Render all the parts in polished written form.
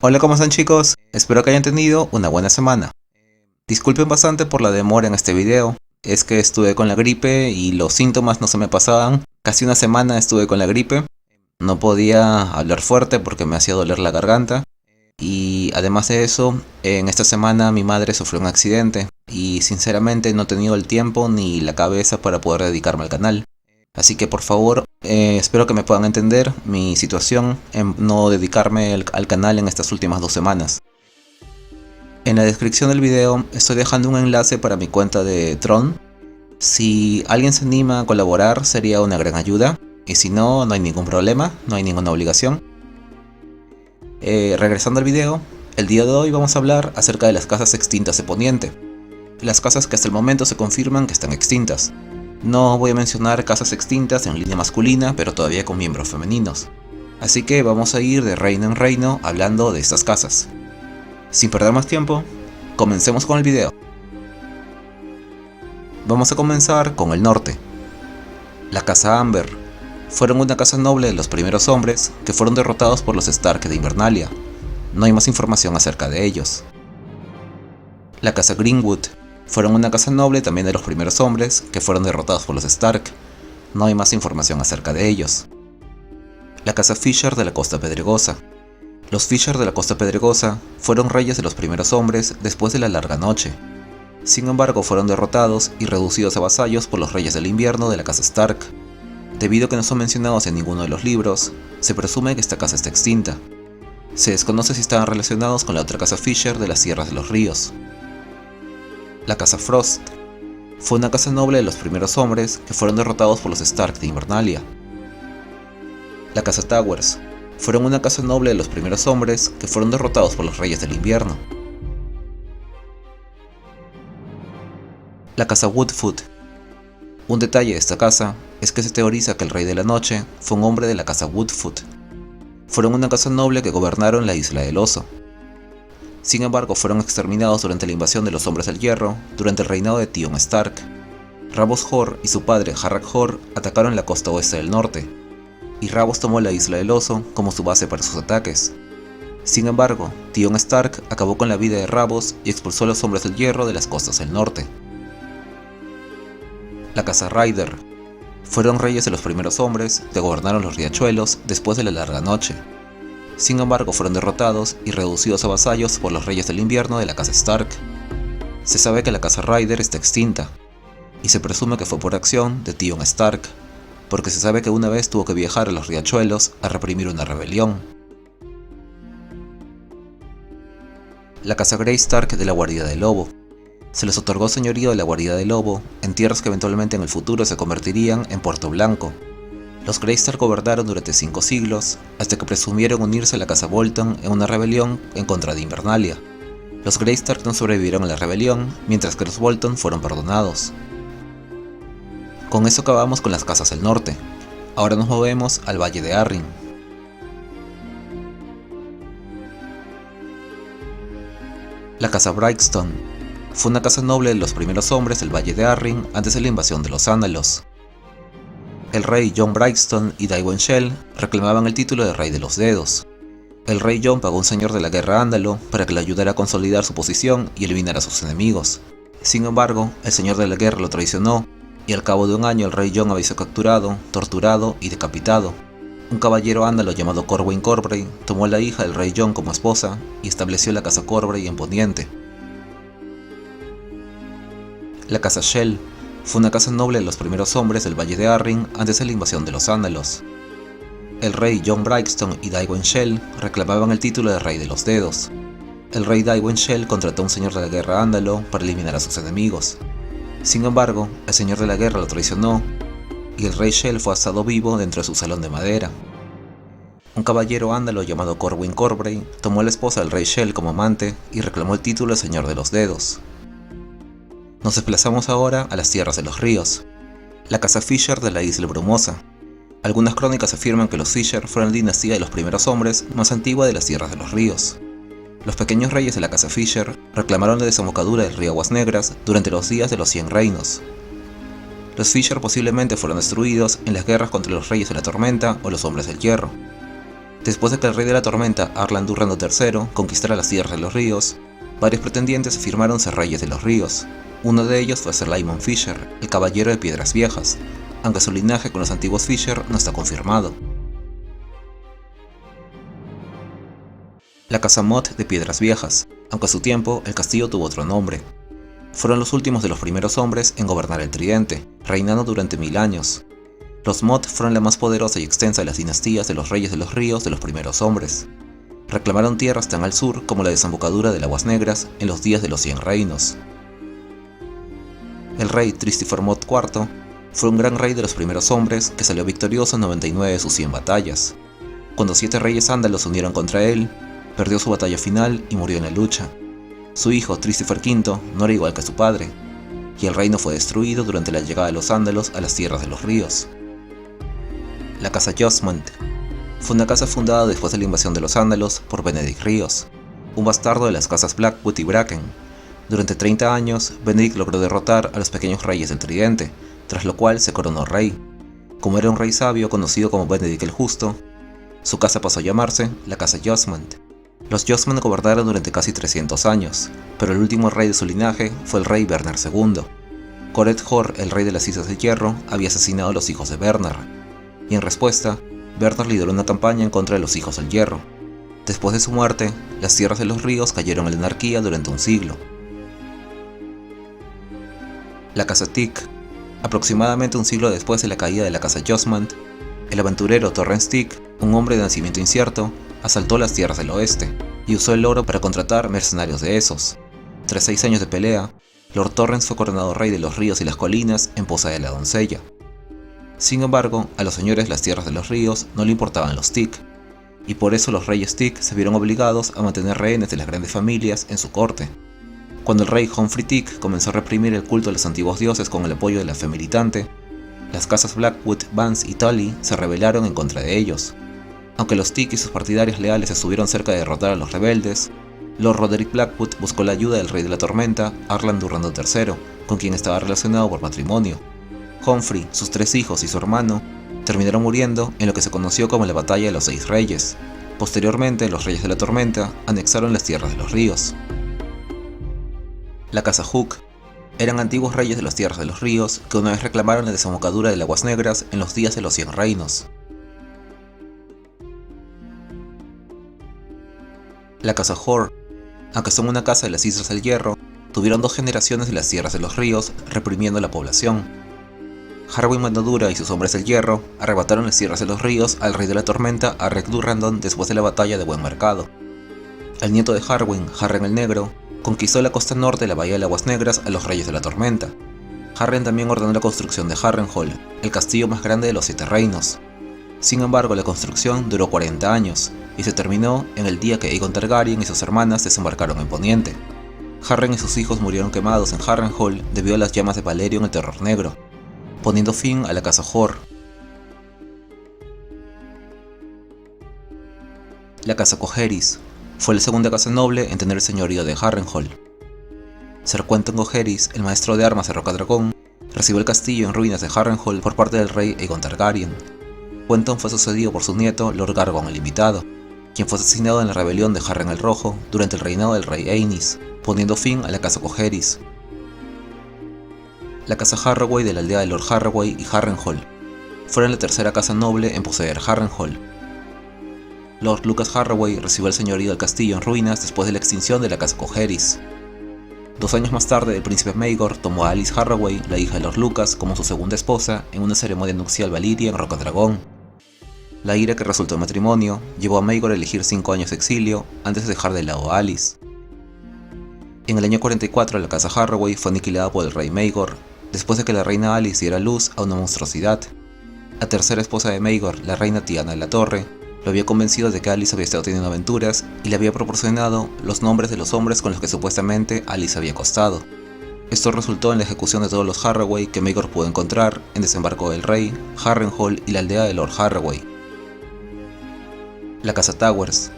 Hola, ¿cómo están, chicos? Espero que hayan tenido una buena semana. Disculpen bastante por la demora en este video. Es que estuve con la gripe y los síntomas no se me pasaban. Casi una semana estuve con la gripe. No podía hablar fuerte porque me hacía doler la garganta. Y además de eso, en esta semana mi madre sufrió un accidente. Y sinceramente no he tenido el tiempo ni la cabeza para poder dedicarme al canal. Así que por favor, espero que me puedan entender mi situación en no dedicarme al canal en estas últimas 2 semanas. En la descripción del video estoy dejando un enlace para mi cuenta de Tron. Si alguien se anima a colaborar sería una gran ayuda. Y si no, no hay ningún problema, no hay ninguna obligación. Regresando al video, el día de hoy vamos a hablar acerca de las casas extintas de Poniente. Las casas que hasta el momento se confirman que están extintas. No voy a mencionar casas extintas en línea masculina, pero todavía con miembros femeninos. Así que vamos a ir de reino en reino hablando de estas casas. Sin perder más tiempo, comencemos con el video. Vamos a comenzar con el norte. La casa Amber. Fueron una casa noble de los primeros hombres que fueron derrotados por los Stark de Invernalia. No hay más información acerca de ellos. La casa Greenwood. Fueron una casa noble también de los primeros hombres que fueron derrotados por los Stark. No hay más información acerca de ellos. La casa Fisher de la Costa Pedregosa. Los Fisher de la Costa Pedregosa fueron reyes de los primeros hombres después de la larga noche. Sin embargo, fueron derrotados y reducidos a vasallos por los reyes del invierno de la casa Stark. Debido a que no son mencionados en ninguno de los libros, se presume que esta casa está extinta. Se desconoce si estaban relacionados con la otra casa Fisher de las Sierras de los Ríos. La casa Frost. Fue una casa noble de los primeros hombres que fueron derrotados por los Stark de Invernalia. La casa Towers. Fueron una casa noble de los primeros hombres que fueron derrotados por los reyes del invierno. La casa Woodfoot. Un detalle de esta casa es que se teoriza que el rey de la noche fue un hombre de la casa Woodfoot. Fueron una casa noble que gobernaron la Isla del Oso. Sin embargo, fueron exterminados durante la invasión de los Hombres del Hierro durante el reinado de Tion Stark. Ravos Hor y su padre Harrak Hor atacaron la costa oeste del norte, y Ravos tomó la Isla del Oso como su base para sus ataques. Sin embargo, Tion Stark acabó con la vida de Ravos y expulsó a los Hombres del Hierro de las costas del norte. La casa Ryder. Fueron reyes de los primeros hombres que gobernaron los riachuelos después de la larga noche. Sin embargo, fueron derrotados y reducidos a vasallos por los reyes del invierno de la casa Stark. Se sabe que la casa Ryder está extinta, y se presume que fue por acción de Tion Stark, porque se sabe que una vez tuvo que viajar a los riachuelos a reprimir una rebelión. La casa Grey Stark de la Guarida del Lobo. Se les otorgó señorío de la Guarida del Lobo en tierras que eventualmente en el futuro se convertirían en Puerto Blanco. Los Greystar gobernaron durante 5 siglos, hasta que presumieron unirse a la casa Bolton en una rebelión en contra de Invernalia. Los Greystar no sobrevivieron a la rebelión, mientras que los Bolton fueron perdonados. Con eso acabamos con las casas del norte. Ahora nos movemos al Valle de Arryn. La casa Brightstone. Fue una casa noble de los primeros hombres del Valle de Arryn antes de la invasión de los Ándalos. El rey Jon Brightstone y Tywin Shell reclamaban el título de Rey de los Dedos. El rey Jon pagó a un señor de la guerra ándalo para que le ayudara a consolidar su posición y eliminar a sus enemigos. Sin embargo, el señor de la guerra lo traicionó, y al cabo de un año el rey Jon había sido capturado, torturado y decapitado. Un caballero ándalo llamado Corwyn Corbray tomó a la hija del rey Jon como esposa y estableció la casa Corbray en Poniente. La casa Shell. Fue una casa noble de los primeros hombres del Valle de Arryn antes de la invasión de los Ándalos. El rey Jon Brightstone y Tywin Shell reclamaban el título de Rey de los Dedos. El rey Tywin Shell contrató a un señor de la guerra ándalo para eliminar a sus enemigos. Sin embargo, el señor de la guerra lo traicionó, y el rey Shell fue asado vivo dentro de su salón de madera. Un caballero ándalo llamado Corwyn Corbray tomó a la esposa del rey Shell como amante y reclamó el título de Señor de los Dedos. Nos desplazamos ahora a las tierras de los ríos. La casa Fisher de la Isla Brumosa. Algunas crónicas afirman que los Fisher fueron la dinastía de los primeros hombres más antigua de las tierras de los ríos. Los pequeños reyes de la casa Fisher reclamaron la desembocadura del río Aguas Negras durante los días de los 100 reinos. Los Fisher posiblemente fueron destruidos en las guerras contra los Reyes de la Tormenta o los Hombres del Hierro. Después de que el rey de la tormenta, Arlan Durrando III, conquistara las tierras de los ríos, varios pretendientes afirmaron ser reyes de los ríos. Uno de ellos fue Sir Lyman Fisher, el caballero de Piedras Viejas, aunque su linaje con los antiguos Fisher no está confirmado. La Casa Mott de Piedras Viejas, aunque a su tiempo el castillo tuvo otro nombre. Fueron los últimos de los primeros hombres en gobernar el Tridente, reinando durante 1000 años. Los Mott fueron la más poderosa y extensa de las dinastías de los reyes de los ríos de los primeros hombres. Reclamaron tierras tan al sur como la desembocadura del Aguas Negras en los días de los 100 reinos. El rey Thristifer Mott IV fue un gran rey de los primeros hombres que salió victorioso en 99 de sus 100 batallas. Cuando 7 reyes ándalos se unieron contra él, perdió su batalla final y murió en la lucha. Su hijo Thristifer V no era igual que su padre, y el reino fue destruido durante la llegada de los ándalos a las tierras de los ríos. La Casa Josmond fue una casa fundada después de la invasión de los ándalos por Benedict Ríos, un bastardo de las casas Blackwood y Bracken. Durante 30 años, Benedict logró derrotar a los pequeños reyes del Tridente, tras lo cual se coronó rey. Como era un rey sabio conocido como Benedict el Justo, su casa pasó a llamarse la Casa Josmond. Los Josmond gobernaron durante casi 300 años, pero el último rey de su linaje fue el rey Bernard II. Cored Hor, el rey de las Islas de Hierro, había asesinado a los hijos de Bernard, y en respuesta, Bernard lideró una campaña en contra de los hijos del Hierro. Después de su muerte, las tierras de los ríos cayeron en la anarquía durante un siglo. La Casa Tick. Aproximadamente un siglo después de la caída de la Casa Josmond, el aventurero Torrens Tick, un hombre de nacimiento incierto, asaltó las tierras del oeste y usó el oro para contratar mercenarios de Essos. Tras 6 años de pelea, Lord Torrens fue coronado rey de los ríos y las colinas en posa de la doncella. Sin embargo, a los señores de las tierras de los ríos no le importaban los Tick, y por eso los reyes Tick se vieron obligados a mantener rehenes de las grandes familias en su corte. Cuando el rey Humphrey Tick comenzó a reprimir el culto de los antiguos dioses con el apoyo de la fe militante, las casas Blackwood, Vance y Tully se rebelaron en contra de ellos. Aunque los Tick y sus partidarios leales estuvieron cerca de derrotar a los rebeldes, Lord Roderick Blackwood buscó la ayuda del rey de la tormenta, Arlan Durrando III, con quien estaba relacionado por matrimonio. Humphrey, sus 3 hijos y su hermano terminaron muriendo en lo que se conoció como la Batalla de los 6 Reyes. Posteriormente, los Reyes de la Tormenta anexaron las tierras de los ríos. La Casa Hook. Eran antiguos reyes de las tierras de los ríos que una vez reclamaron la desembocadura de Aguas Negras en los días de los 100 reinos. La Casa Hoare. Aunque son una casa de las Islas del Hierro, tuvieron 2 generaciones de las tierras de los ríos, reprimiendo la población. Harwin Mandadura y sus hombres del hierro arrebataron las tierras de los ríos al rey de la tormenta, Arrek Durrandon, después de la batalla de Buen Mercado. El nieto de Harwin, Harren el Negro, conquistó la costa norte de la bahía de Aguas Negras a los reyes de la tormenta. Harren también ordenó la construcción de Harrenhal, el castillo más grande de los 7 reinos. Sin embargo, la construcción duró 40 años, y se terminó en el día que Aegon Targaryen y sus hermanas desembarcaron en Poniente. Harren y sus hijos murieron quemados en Harrenhal debido a las llamas de Valerion el Terror Negro, poniendo fin a la Casa Hoare. La Casa Coheris fue la segunda casa noble en tener el señorío de Harrenhal. Ser Quentyn Coheris, el maestro de armas de Rocadragón, recibió el castillo en ruinas de Harrenhal por parte del rey Aegon Targaryen. Quentyn fue sucedido por su nieto Lord Gargon el Invitado, quien fue asesinado en la rebelión de Harren el Rojo durante el reinado del rey Aenys, poniendo fin a la Casa Coheris. La Casa Harroway de la aldea de Lord Harroway y Harrenhal fueron la tercera casa noble en poseer Harrenhal. Lord Lucas Harroway recibió el señorío del castillo en ruinas después de la extinción de la Casa Coheris. 2 años más tarde, el príncipe Maegor tomó a Alice Harroway, la hija de Lord Lucas, como su segunda esposa en una ceremonia nupcial valiria en Rocadragón. La ira que resultó en matrimonio llevó a Maegor a elegir 5 años de exilio antes de dejar de lado a Alice. En el año 44, la Casa Harroway fue aniquilada por el rey Maegor, después de que la reina Alice diera luz a una monstruosidad. La tercera esposa de Maegor, la reina Tiana de la Torre, lo había convencido de que Alice había estado teniendo aventuras y le había proporcionado los nombres de los hombres con los que supuestamente Alice había acostado. Esto resultó en la ejecución de todos los Harroway que Maegor pudo encontrar en Desembarco del Rey, Harrenhal y la aldea de Lord Harroway. La Casa Towers.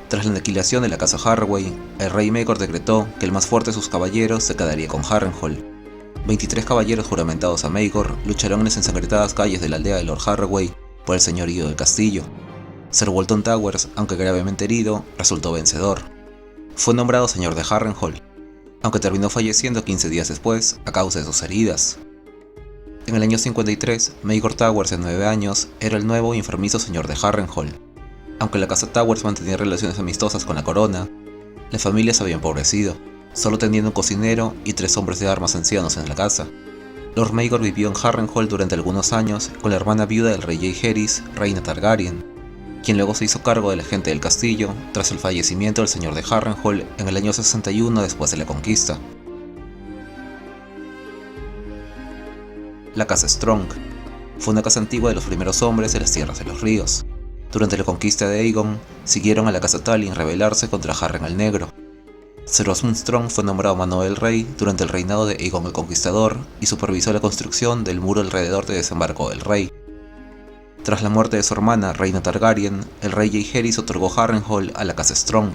Tras la aniquilación de la Casa Harroway, el rey Maegor decretó que el más fuerte de sus caballeros se quedaría con Harrenhal. 23 caballeros juramentados a Maegor lucharon en las ensangrentadas calles de la aldea de Lord Harroway por el señorío del castillo. Sir Walton Towers, aunque gravemente herido, resultó vencedor. Fue nombrado señor de Harrenhal, aunque terminó falleciendo 15 días después a causa de sus heridas. En el año 53, Maegor Towers, de 9 años, era el nuevo y enfermizo señor de Harrenhal. Aunque la casa Towers mantenía relaciones amistosas con la corona, la familia se había empobrecido, solo teniendo un cocinero y 3 hombres de armas ancianos en la casa. Lord Maegor vivió en Harrenhal durante algunos años con la hermana viuda del rey Jaehaerys, reina Targaryen, quien luego se hizo cargo de la gente del castillo tras el fallecimiento del señor de Harrenhal en el año 61 después de la conquista. La casa Strong fue una casa antigua de los primeros hombres de las tierras de los ríos. Durante la conquista de Aegon, siguieron a la casa Tully en rebelarse contra Harren el Negro. Ser Osmund Strong fue nombrado mano del rey durante el reinado de Aegon el Conquistador y supervisó la construcción del muro alrededor de desembarco del rey. Tras la muerte de su hermana, reina Targaryen, el rey Jaehaerys otorgó Harrenhal a la casa Strong.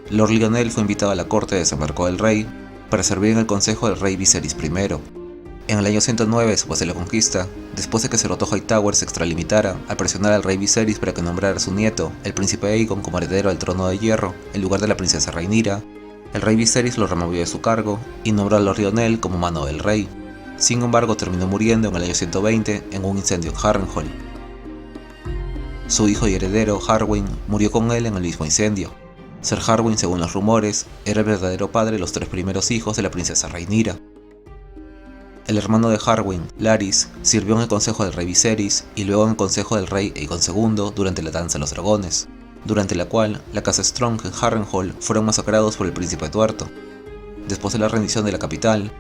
Lord Lyonel fue invitado a la corte de desembarco del rey para servir en el consejo del rey Viserys I. En el año 109 después de la conquista, después de que Ser Otto Hightower se extralimitara al presionar al rey Viserys para que nombrara a su nieto, el príncipe Aegon, como heredero al trono de hierro en lugar de la princesa Rhaenyra, el rey Viserys lo removió de su cargo y nombró a Lord Lyonel como mano del rey. Sin embargo, terminó muriendo en el año 120 en un incendio en Harrenhal. Su hijo y heredero, Harwin, murió con él en el mismo incendio. Ser Harwin, según los rumores, era el verdadero padre de los 3 primeros hijos de la princesa Rhaenyra. El hermano de Harwin, Larys, sirvió en el consejo del rey Viserys y luego en el consejo del rey Aegon II durante la Danza de los Dragones, durante la cual la casa Strong en Harrenhal fueron masacrados por el príncipe tuerto. Después de la rendición de la capital,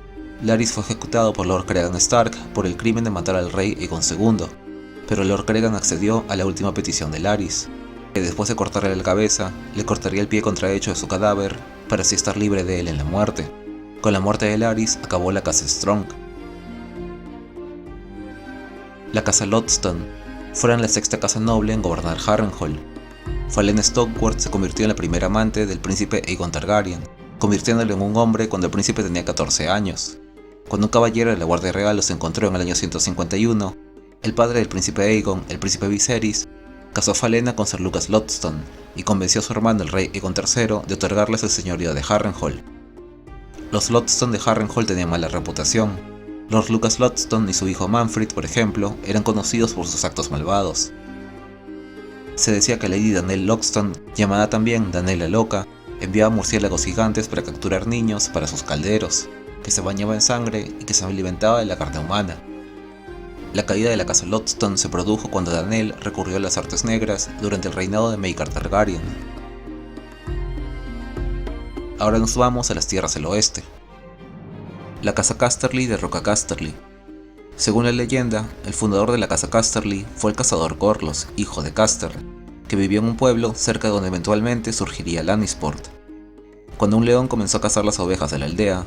Larys fue ejecutado por Lord Cregan Stark por el crimen de matar al rey Aegon II, pero Lord Cregan accedió a la última petición de Larys, que después de cortarle la cabeza, le cortaría el pie contrahecho de su cadáver para así estar libre de él en la muerte. Con la muerte de Larys acabó la casa Strong. La casa Lothston fue la 6ª casa noble en gobernar Harrenhal. Falena Stockworth se convirtió en la primera amante del príncipe Aegon Targaryen, convirtiéndolo en un hombre cuando el príncipe tenía 14 años. Cuando un caballero de la Guardia Real los encontró en el año 151, el padre del príncipe Aegon, el príncipe Viserys, casó a Falena con Ser Lucas Lothston y convenció a su hermano el rey Aegon III de otorgarles el señorío de Harrenhal. Los Lothston de Harrenhal tenían mala reputación. Lord Lucas Lothston y su hijo Manfred, por ejemplo, eran conocidos por sus actos malvados. Se decía que Lady Danyel Lothston, llamada también Danyel la Loca, enviaba murciélagos gigantes para capturar niños para sus calderos, que se bañaba en sangre y que se alimentaba de la carne humana. La caída de la casa Lothston se produjo cuando Danyel recurrió a las artes negras durante el reinado de Maegor Targaryen. Ahora nos vamos a las tierras del oeste. La casa Casterly de Roca Casterly. Según la leyenda, el fundador de la casa Casterly fue el cazador Corlys, hijo de Caster, que vivió en un pueblo cerca de donde eventualmente surgiría Lannisport. Cuando un león comenzó a cazar las ovejas de la aldea,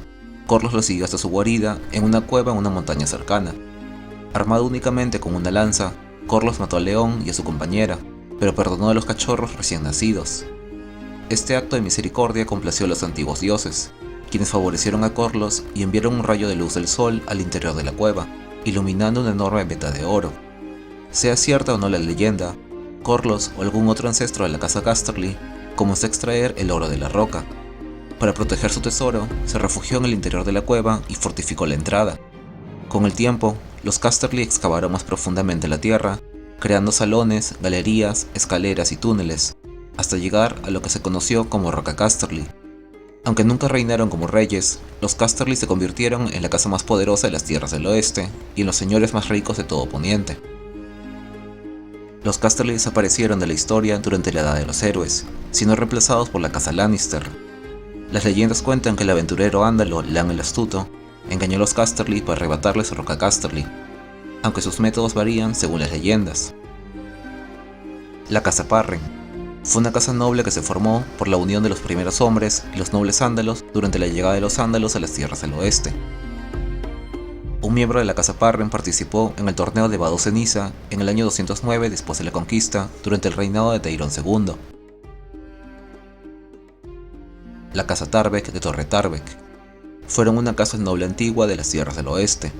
Corlys lo siguió hasta su guarida en una cueva en una montaña cercana. Armado únicamente con una lanza, Corlys mató al león y a su compañera, pero perdonó a los cachorros recién nacidos. Este acto de misericordia complació a los antiguos dioses, quienes favorecieron a Corlys y enviaron un rayo de luz del sol al interior de la cueva, iluminando una enorme veta de oro. Sea cierta o no la leyenda, Corlys o algún otro ancestro de la casa Casterly comenzó a extraer el oro de la roca. Para proteger su tesoro, se refugió en el interior de la cueva y fortificó la entrada. Con el tiempo, los Casterly excavaron más profundamente la tierra, creando salones, galerías, escaleras y túneles, hasta llegar a lo que se conoció como Roca Casterly. Aunque nunca reinaron como reyes, los Casterly se convirtieron en la casa más poderosa de las tierras del oeste y en los señores más ricos de todo Poniente. Los Casterly desaparecieron de la historia durante la Edad de los Héroes, siendo reemplazados por la casa Lannister. Las leyendas cuentan que el aventurero ándalo Lan el Astuto engañó a los Casterly para arrebatarles a Roca Casterly, aunque sus métodos varían según las leyendas. La casa Parren fue una casa noble que se formó por la unión de los primeros hombres y los nobles ándalos durante la llegada de los ándalos a las tierras del oeste. Un miembro de la casa Parren participó en el torneo de Vado Ceniza en el año 209 después de la conquista, durante el reinado de Daeron II. La casa Tarbeck de Torre Tarbeck fueron una casa noble antigua de las tierras del oeste.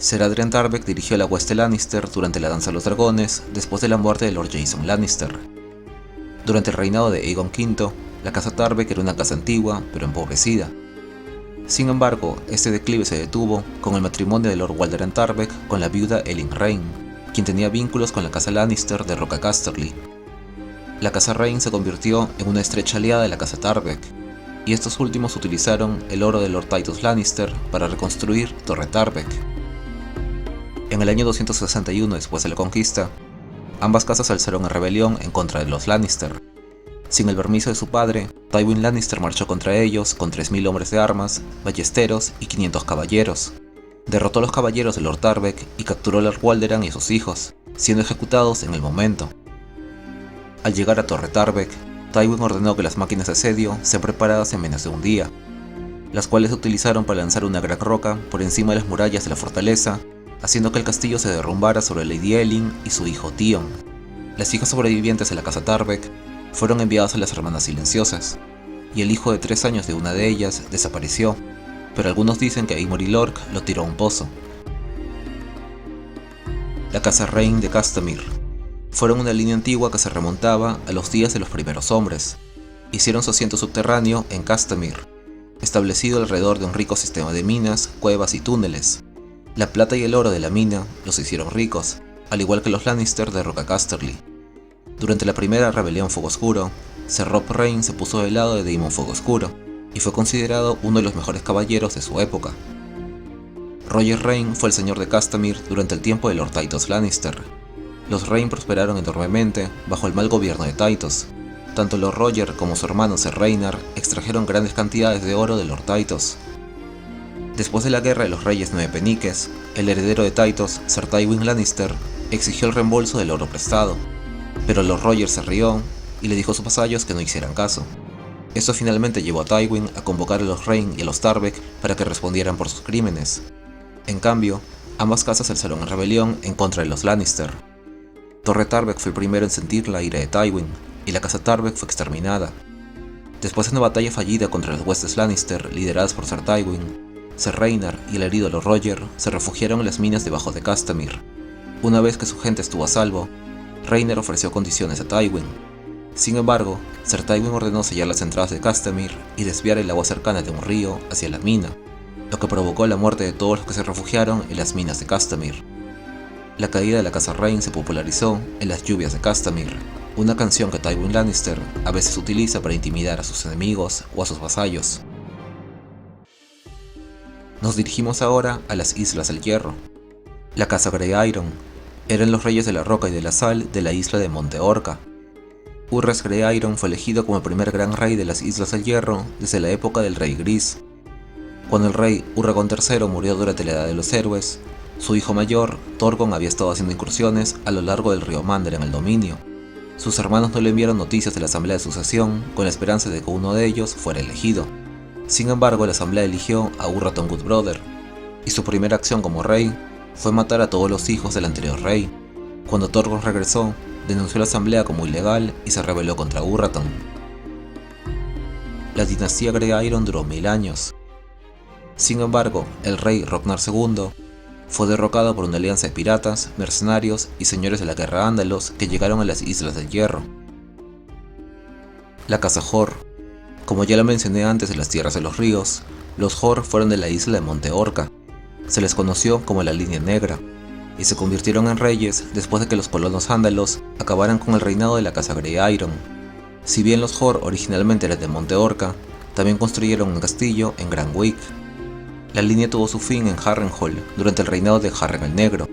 Ser Adrian Tarbeck dirigió la hueste Lannister durante la Danza de los Dragones después de la muerte de Lord Jason Lannister. Durante el reinado de Aegon V, la casa Tarbeck era una casa antigua, pero empobrecida. Sin embargo, este declive se detuvo con el matrimonio de Lord Walderan Tarbeck con la viuda Elyn Rain, quien tenía vínculos con la casa Lannister de Roca Casterly. La casa Rain se convirtió en una estrecha aliada de la casa Tarbeck, y estos últimos utilizaron el oro de Lord Tytos Lannister para reconstruir Torre Tarbeck. En el año 261 después de la conquista, ambas casas alzaron en rebelión en contra de los Lannister. Sin el permiso de su padre, Tywin Lannister marchó contra ellos con 3000 hombres de armas, ballesteros y 500 caballeros. Derrotó a los caballeros de Lord Tarbeck y capturó a Lord Walderan y a sus hijos, siendo ejecutados en el momento. Al llegar a Torre Tarbeck, Tywin ordenó que las máquinas de asedio sean preparadas en menos de un día, las cuales se utilizaron para lanzar una gran roca por encima de las murallas de la fortaleza, haciendo que el castillo se derrumbara sobre Lady Elyn y su hijo Theon. Las hijas sobrevivientes de la casa Tarbeck fueron enviadas a las Hermanas Silenciosas, y el hijo de 3 años de una de ellas desapareció, pero algunos dicen que Aemor y Lork lo tiró a un pozo. La casa Rain de Castamere fueron una línea antigua que se remontaba a los días de los primeros hombres. Hicieron su asiento subterráneo en Castamere, establecido alrededor de un rico sistema de minas, cuevas y túneles. La plata y el oro de la mina los hicieron ricos, al igual que los Lannister de Roca Casterly. Durante la primera rebelión Fuego Oscuro, Ser Robb Rain se puso del lado de Daemon Fuego Oscuro, y fue considerado uno de los mejores caballeros de su época. Roger Rain fue el señor de Castamere durante el tiempo de Lord Tytos Lannister. Los Rain prosperaron enormemente bajo el mal gobierno de Tytos. Tanto Lord Roger como su hermano Ser Reynar extrajeron grandes cantidades de oro de Lord Tytos. Después de la guerra de los Reyes Nueve Peniques, el heredero de Tytos, Ser Tywin Lannister, exigió el reembolso del oro prestado, pero Lord Roger se rió y le dijo a sus vasallos que no hicieran caso. Esto finalmente llevó a Tywin a convocar a los Rain y a los Tarbeck para que respondieran por sus crímenes. En cambio, ambas casas alzaron en rebelión en contra de los Lannister. Torre Tarbeck fue el primero en sentir la ira de Tywin, y la casa Tarbeck fue exterminada. Después de una batalla fallida contra las huestes Lannister lideradas por Ser Tywin, Ser Reynar y el herido Lord Roger se refugiaron en las minas debajo de Castamere. Una vez que su gente estuvo a salvo, Reynar ofreció condiciones a Tywin. Sin embargo, Ser Tywin ordenó sellar las entradas de Castamere y desviar el agua cercana de un río hacia la mina, lo que provocó la muerte de todos los que se refugiaron en las minas de Castamere. La caída de la casa Rain se popularizó en Las lluvias de Castamere, una canción que Tywin Lannister a veces utiliza para intimidar a sus enemigos o a sus vasallos. Nos dirigimos ahora a las Islas del Hierro. La casa Greyairon eran los reyes de la roca y de la sal de la isla de Monte Orca. Urres Greyairon fue elegido como el primer gran rey de las Islas del Hierro desde la época del Rey Gris. Cuando el rey Urragon III murió durante la Edad de los Héroes, su hijo mayor, Torgon, había estado haciendo incursiones a lo largo del río Mander en el dominio. Sus hermanos no le enviaron noticias de la asamblea de sucesión con la esperanza de que uno de ellos fuera elegido. Sin embargo, la asamblea eligió a Urraton Goodbrother, y su primera acción como rey fue matar a todos los hijos del anterior rey. Cuando Torgon regresó, denunció a la asamblea como ilegal y se rebeló contra Urraton. La dinastía Greyairon duró 1000 años. Sin embargo, el rey Ragnar II fue derrocado por una alianza de piratas, mercenarios y señores de la guerra ándalos que llegaron a las Islas del Hierro. La casa Hor. Como ya lo mencioné antes en las Tierras de los Ríos, los Hor fueron de la isla de Monte Orca. Se les conoció como la Línea Negra, y se convirtieron en reyes después de que los colonos ándalos acabaran con el reinado de la casa Greyairon. Si bien los Hor originalmente eran de Monte Orca, también construyeron un castillo en Grand Wick. La línea tuvo su fin en Harrenhal durante el reinado de Harren el Negro,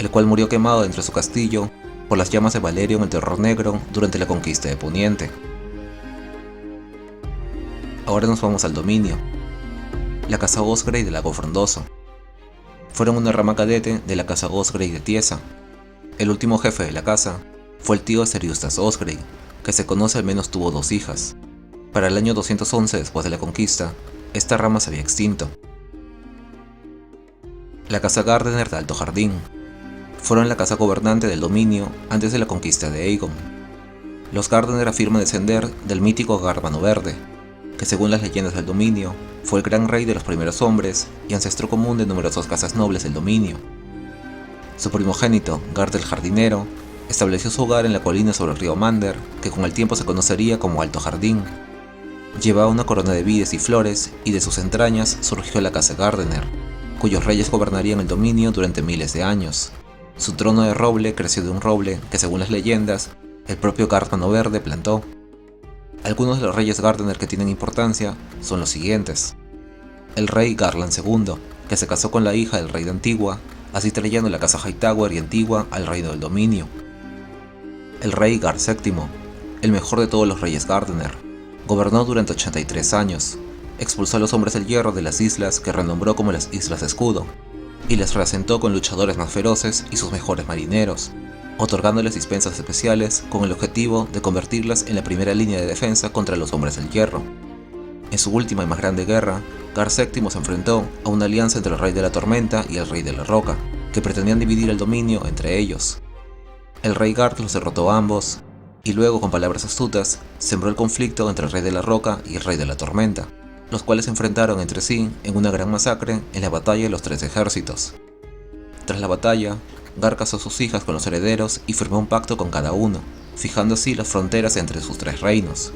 el cual murió quemado dentro de su castillo por las llamas de Valerion el Terror Negro durante la conquista de Poniente. Ahora nos vamos al dominio. La casa Osgrey del Lago Frondoso. Fueron una rama cadete de la casa Osgrey de Tiesa. El último jefe de la casa fue el tío de Ser Eustace Osgrey, que se conoce al menos tuvo 2 hijas. Para el año 211 después de la conquista, esta rama se había extinto. La casa Gardener de Alto Jardín. Fueron la casa gobernante del dominio antes de la conquista de Aegon. Los Gardener afirman descender del mítico Gármano Verde, que según las leyendas del dominio, Fue el gran rey de los primeros hombres y ancestro común de numerosas casas nobles del dominio. Su primogénito, Gard el Jardinero, estableció su hogar en la colina sobre el río Mander, que con el tiempo se conocería como Alto Jardín. Llevaba una corona de vides y flores, y de sus entrañas surgió la casa Gardener, cuyos reyes gobernarían el dominio durante miles de años. Su trono de roble creció de un roble que, según las leyendas, el propio Gard Mano Verde plantó. Algunos de los reyes Gardener que tienen importancia son los siguientes: el rey Garland II, que se casó con la hija del rey de Antigua, así trayendo la casa Hightower y Antigua al reino del dominio. El rey Gard VII, el mejor de todos los reyes Gardener, gobernó durante 83 años, expulsó a los hombres del hierro de las islas que renombró como las Islas de Escudo, y les reasentó con luchadores más feroces y sus mejores marineros, otorgándoles dispensas especiales con el objetivo de convertirlas en la primera línea de defensa contra los hombres del hierro. En su última y más grande guerra, Gard VII se enfrentó a una alianza entre el Rey de la Tormenta y el Rey de la Roca, que pretendían dividir el dominio entre ellos. El rey Gard los derrotó a ambos, y luego, con palabras astutas, sembró el conflicto entre el Rey de la Roca y el Rey de la Tormenta, los cuales se enfrentaron entre sí en una gran masacre en la batalla de los Tres Ejércitos. Tras la batalla, Gard casó a sus hijas con los herederos y firmó un pacto con cada uno, fijando así las fronteras entre sus tres reinos.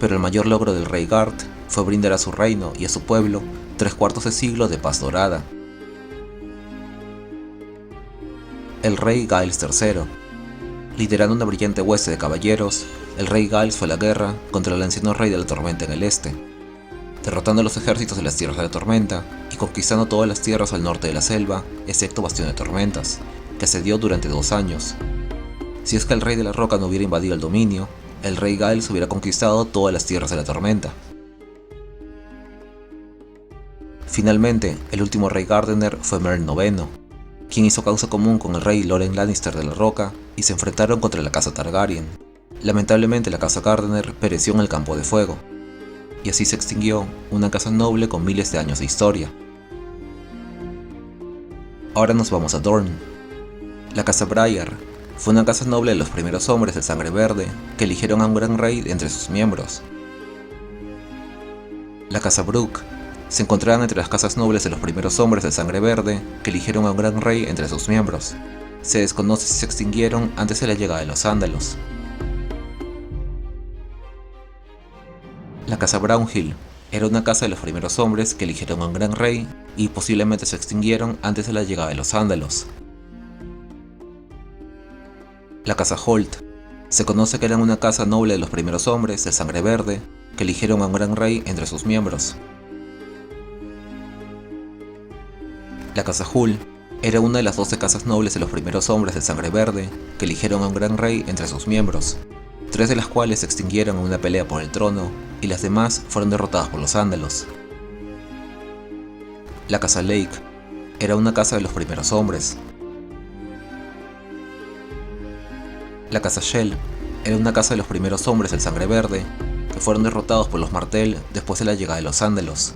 Pero el mayor logro del rey Gard fue brindar a su reino y a su pueblo 3/4 de siglo de paz dorada. El rey Giles III. Liderando una brillante hueste de caballeros, el rey Giles fue a la guerra contra el anciano rey de la Tormenta en el este, derrotando a los ejércitos de las Tierras de la Tormenta y conquistando todas las tierras al norte de la selva, excepto Bastión de Tormentas, que asedió durante 2 años. Si es que el Rey de la Roca no hubiera invadido el dominio, el rey Giles hubiera conquistado todas las Tierras de la Tormenta. Finalmente, el último rey Gardener fue Meryn IX, quien hizo causa común con el rey Loren Lannister de la Roca y se enfrentaron contra la casa Targaryen. Lamentablemente, la casa Gardener pereció en el campo de fuego, y así se extinguió una casa noble con miles de años de historia. Ahora nos vamos a Dorne. La casa Briar fue una casa noble de los primeros hombres de sangre verde que eligieron a un gran rey de entre sus miembros. La casa Brooke se encontraban entre las casas nobles de los primeros hombres de sangre verde que eligieron a un gran rey entre sus miembros. Se desconoce si se extinguieron antes de la llegada de los Ándalos. La casa Brownhill era una casa de los primeros hombres que eligieron a un gran rey y posiblemente se extinguieron antes de la llegada de los Ándalos. La casa Holt se conoce que eran una casa noble de los primeros hombres de sangre verde que eligieron a un gran rey entre sus miembros. La casa Hull era una de las 12 casas nobles de los primeros hombres de sangre verde que eligieron a un gran rey entre sus miembros, 3 de las cuales se extinguieron en una pelea por el trono y las demás fueron derrotadas por los Ándalos. La casa Lake era una casa de los primeros hombres. La casa Shell era una casa de los primeros hombres del sangre verde que fueron derrotados por los Martell después de la llegada de los Ándalos.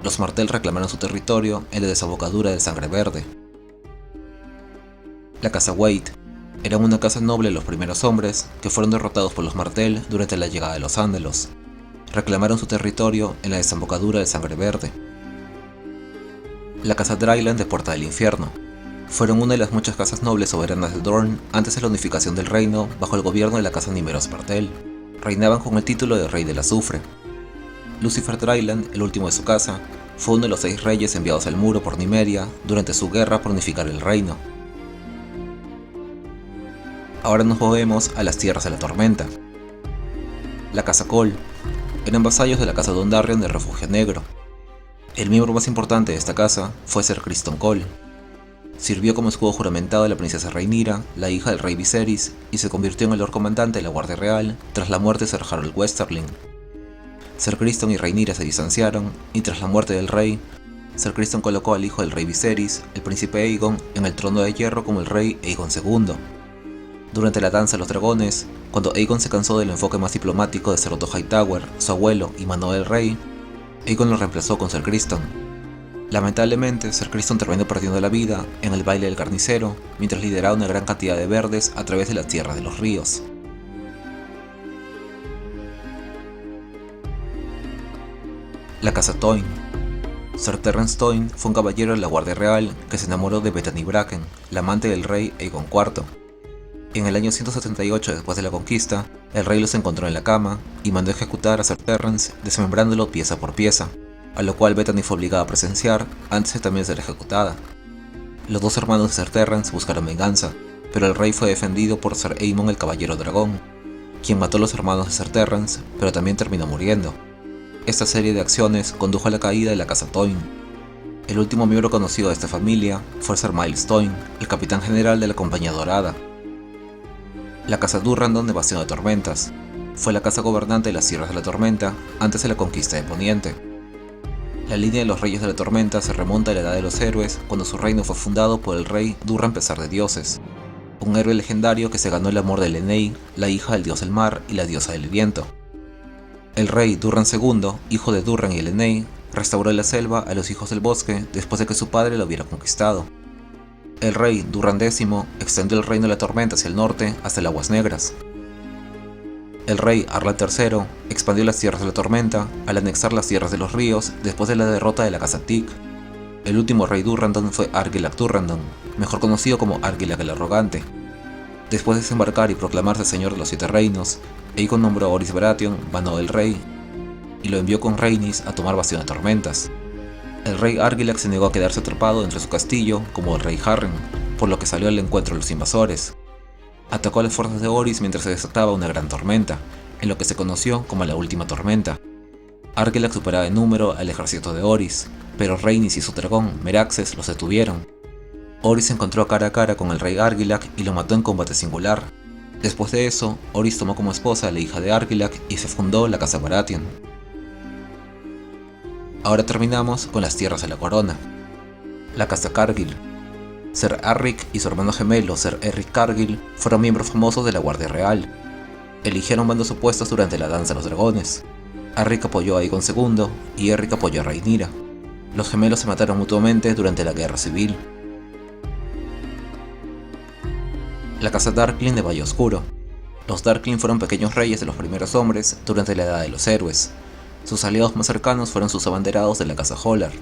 Los Martell reclamaron su territorio en la desembocadura del sangre verde. La casa Waite era una casa noble de los primeros hombres que fueron derrotados por los Martell durante la llegada de los Ándalos. Reclamaron su territorio en la desembocadura del sangre verde. La casa Dryland de Puerta del Infierno fueron una de las muchas casas nobles soberanas de Dorne antes de la unificación del reino bajo el gobierno de la casa Nymeros Martell. Reinaban con el título de Rey del Azufre. Lucifer Dryland, el último de su casa, fue uno de los 6 reyes enviados al muro por Nymeria durante su guerra por unificar el reino. Ahora nos movemos a las Tierras de la Tormenta. La casa Cole eran vasallos de la casa Dondarrion del Refugio Negro. El miembro más importante de esta casa fue Ser Criston Cole. Sirvió como escudo juramentado de la princesa Rhaenyra, la hija del rey Viserys, y se convirtió en el Lord Comandante de la Guardia Real tras la muerte de Ser Harold Westerling. Ser Criston y Rhaenyra se distanciaron, y tras la muerte del rey, Ser Criston colocó al hijo del rey Viserys, el príncipe Aegon, en el trono de hierro como el rey Aegon II. Durante la danza de los dragones, cuando Aegon se cansó del enfoque más diplomático de Ser Otto Hightower, su abuelo y mano del rey, Aegon lo reemplazó con Ser Criston. Lamentablemente, Ser Criston terminó perdiendo la vida en el baile del carnicero, mientras lideraba una gran cantidad de verdes a través de la tierra de los ríos. La casa Tywin Sir Terence Toyne fue un caballero de la Guardia Real que se enamoró de Bethany Bracken, la amante del rey Aegon IV. En el año 178 después de la conquista, el rey los encontró en la cama y mandó ejecutar a Sir Terence desmembrándolo pieza por pieza, a lo cual Bethany fue obligada a presenciar antes de también ser ejecutada. Los dos hermanos de Sir Terence buscaron venganza, pero el rey fue defendido por Sir Aemon el Caballero Dragón, quien mató a los hermanos de Sir Terence, pero también terminó muriendo. Esta serie de acciones condujo a la caída de la casa Toyne. El último miembro conocido de esta familia fue Sir Miles Toyne, el capitán general de la Compañía Dorada. La casa Durrandon de Bastión de Tormentas fue la casa gobernante de las Tierras de la Tormenta antes de la conquista de Poniente. La línea de los Reyes de la Tormenta se remonta a la Edad de los Héroes, cuando su reino fue fundado por el rey Durran Pesar de Dioses, un héroe legendario que se ganó el amor de Lenei, la hija del dios del mar y la diosa del viento. El rey Durran II, hijo de Durran y Lenei, restauró la selva a los hijos del bosque después de que su padre lo hubiera conquistado. El rey Durran X extendió el reino de la tormenta hacia el norte hasta las Aguas Negras. El rey Arlan III expandió las tierras de la tormenta al anexar las tierras de los ríos después de la derrota de la casa Tic. El último rey Durrandon fue Argilac Durrandon, mejor conocido como Argilac el Arrogante. Después de desembarcar y proclamarse señor de los Siete Reinos, Aegon nombró a Orys Baratheon Vano del Rey y lo envió con Rhaenys a tomar Bastión de Tormentas. El rey Argilac se negó a quedarse atrapado dentro de su castillo como el rey Harren, por lo que salió al encuentro de los invasores. Atacó a las fuerzas de Orys mientras se desataba una gran tormenta, en lo que se conoció como la Última Tormenta. Argilac superaba en número al ejército de Orys, pero Rhaenys y su dragón, Meraxes, los detuvieron. Orys se encontró cara a cara con el rey Argilac y lo mató en combate singular. Después de eso, Orys tomó como esposa a la hija de Argilac y se fundó la casa Baratheon. Ahora terminamos con las tierras de la corona. La casa Cargill. Ser Arryk y su hermano gemelo Ser Erryk Cargill fueron miembros famosos de la Guardia Real. Eligieron bandos opuestos durante la Danza de los Dragones. Arryk apoyó a Aegon II y Erryk apoyó a Rhaenyra. Los gemelos se mataron mutuamente durante la Guerra Civil. La casa Darkling de Valle Oscuro. Los Darkling fueron pequeños reyes de los primeros hombres durante la Edad de los Héroes. Sus aliados más cercanos fueron sus abanderados de la casa Hollard.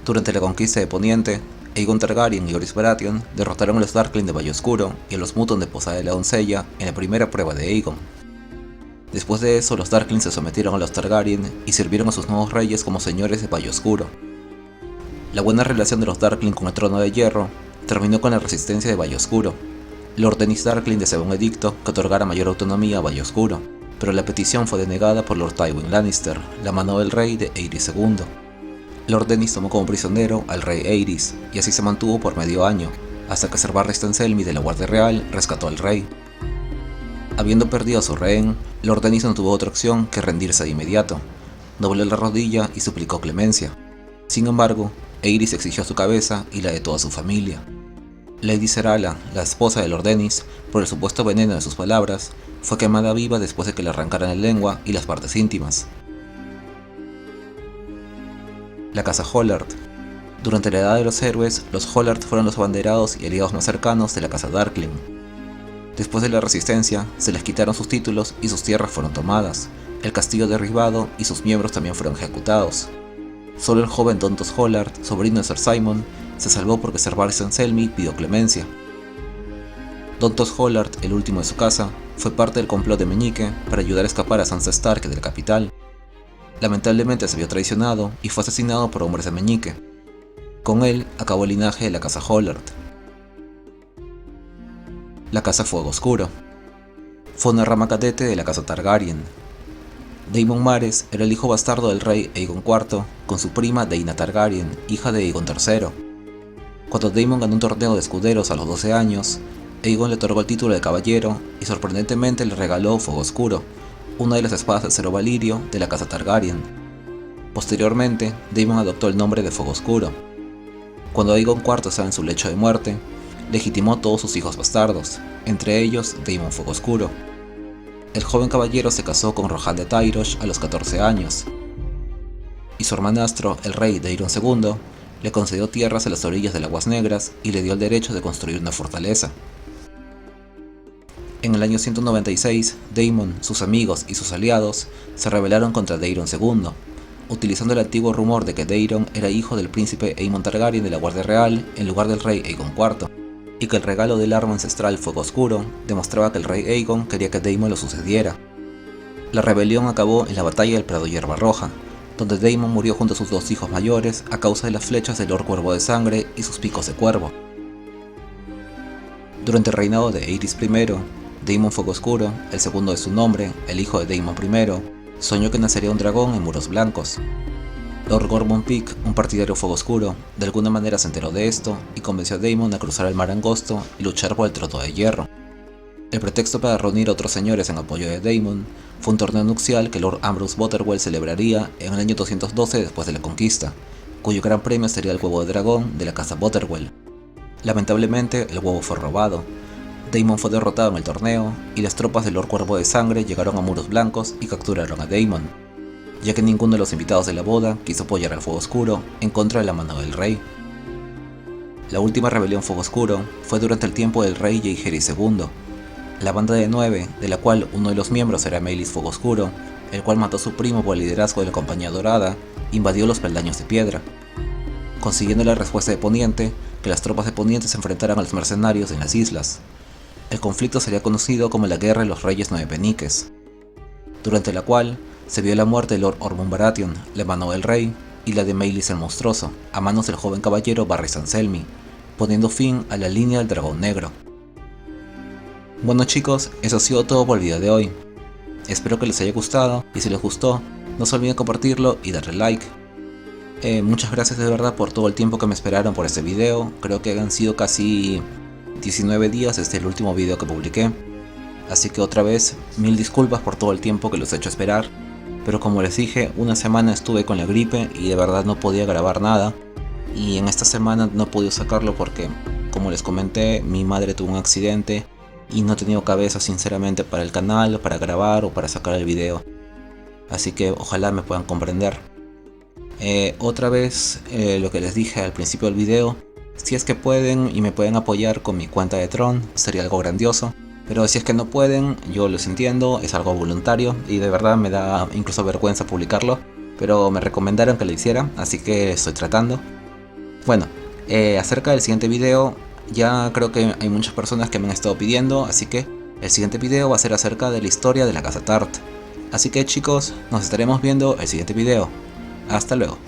Durante la conquista de Poniente, Aegon Targaryen y Orys Baratheon derrotaron a los Darkling de Valle Oscuro y a los Mutton de Posada de la Doncella en la primera prueba de Aegon. Después de eso, los Darkling se sometieron a los Targaryen y sirvieron a sus nuevos reyes como señores de Valle Oscuro. La buena relación de los Darkling con el Trono de Hierro terminó con la resistencia de Valle Oscuro. Lord Denys Darkling deseaba un edicto que otorgara mayor autonomía a Valle Oscuro, pero la petición fue denegada por Lord Tywin Lannister, la mano del rey de Aerys II. Lord Denys tomó como prisionero al rey Aerys, y así se mantuvo por medio año, hasta que Ser Barristan Selmy de la Guardia Real rescató al rey. Habiendo perdido a su rehén, Lord Denys no tuvo otra opción que rendirse de inmediato. Dobló la rodilla y suplicó clemencia. Sin embargo, Aerys exigió su cabeza y la de toda su familia. Lady Serala, la esposa de Lord Denys, por el supuesto veneno de sus palabras, fue quemada viva después de que le arrancaran la lengua y las partes íntimas. La casa Hollard. Durante la Edad de los Héroes, los Hollard fueron los abanderados y aliados más cercanos de la casa Darkling. Después de la resistencia, se les quitaron sus títulos y sus tierras fueron tomadas, el castillo derribado y sus miembros también fueron ejecutados. Solo el joven Dontos Hollard, sobrino de Ser Simon, se salvó porque Ser Barristan Selmy pidió clemencia. Dontos Hollard, el último de su casa, fue parte del complot de Meñique para ayudar a escapar a Sansa Stark de la capital. Lamentablemente se vio traicionado y fue asesinado por hombres de Meñique. Con él acabó el linaje de la casa Hollard. La casa Fuego Oscuro. Fue una rama cadete de la casa Targaryen. Daemon Mares era el hijo bastardo del rey Aegon IV con su prima Daena Targaryen, hija de Aegon III. Cuando Daemon ganó un torneo de escuderos a los 12 años, Aegon le otorgó el título de caballero y sorprendentemente le regaló Fuego Oscuro, una de las espadas de acero valirio de la casa Targaryen. Posteriormente, Daemon adoptó el nombre de Fuego Oscuro. Cuando Aegon IV estaba en su lecho de muerte, legitimó a todos sus hijos bastardos, entre ellos Daemon Fuego Oscuro. El joven caballero se casó con Rohan de Tyrosh a los 14 años, y su hermanastro, el rey Daeron II, le concedió tierras a las orillas de las Aguas Negras y le dio el derecho de construir una fortaleza. En el año 196, Daemon, sus amigos y sus aliados se rebelaron contra Daeron II, utilizando el antiguo rumor de que Daeron era hijo del príncipe Aemon Targaryen de la Guardia Real en lugar del rey Aegon IV, y que el regalo del arma ancestral Fuego Oscuro demostraba que el rey Aegon quería que Daemon lo sucediera. La rebelión acabó en la batalla del Prado Hierba Roja, donde Daemon murió junto a sus dos hijos mayores a causa de las flechas del Lord Cuervo de Sangre y sus picos de cuervo. Durante el reinado de Aerys I, Daemon Fuego Oscuro, el segundo de su nombre, el hijo de Daemon I, soñó que nacería un dragón en Muros Blancos. Lord Gormon Peak, un partidario Fuego Oscuro, de alguna manera se enteró de esto y convenció a Daemon a cruzar el mar Angosto y luchar por el Trono de Hierro. El pretexto para reunir a otros señores en apoyo de Daemon fue un torneo nupcial que Lord Ambrose Botterwell celebraría en el año 212 después de la conquista, cuyo gran premio sería el huevo de dragón de la casa Botterwell. Lamentablemente, el huevo fue robado. Daemon fue derrotado en el torneo y las tropas del Lord Cuervo de Sangre llegaron a Muros Blancos y capturaron a Daemon, ya que ninguno de los invitados de la boda quiso apoyar al Fuego Oscuro en contra de la mano del rey. La última rebelión Fuego Oscuro fue durante el tiempo del rey Jaehaerys II. La banda de 9, de la cual uno de los miembros era Maelys Fuego Oscuro, el cual mató a su primo por el liderazgo de la Compañía Dorada, invadió los Peldaños de Piedra, consiguiendo la respuesta de Poniente que las tropas de Poniente se enfrentaran a los mercenarios en las islas. El conflicto sería conocido como la Guerra de los Reyes Nueve Peniques, durante la cual se vio la muerte de Lord Ormond Baratheon, la mano del rey, y la de Maelys el Monstruoso, a manos del joven caballero Varys Anselmi, poniendo fin a la línea del Dragón Negro. Bueno chicos, eso ha sido todo por el video de hoy. Espero que les haya gustado y si les gustó, no se olviden compartirlo y darle like. Muchas gracias de verdad por todo el tiempo que me esperaron por este video. Creo que han sido casi 19 días desde el último video que publiqué. Así que otra vez, mil disculpas por todo el tiempo que los he hecho esperar. Pero como les dije, una semana estuve con la gripe y de verdad no podía grabar nada. Y en esta semana no he podido sacarlo porque, como les comenté, mi madre tuvo un accidente. Y no he tenido cabeza sinceramente para el canal, para grabar o para sacar el video. Así que ojalá me puedan comprender. Otra vez lo que les dije al principio del video. Si es que pueden y me pueden apoyar con mi cuenta de Tron, sería algo grandioso. Pero si es que no pueden, yo los entiendo, es algo voluntario. Y de verdad me da incluso vergüenza publicarlo. Pero me recomendaron que lo hiciera, así que estoy tratando. Bueno, acerca del siguiente video. Ya creo que hay muchas personas que me han estado pidiendo, así que el siguiente video va a ser acerca de la historia de la casa Tart. Así que chicos, nos estaremos viendo el siguiente video. Hasta luego.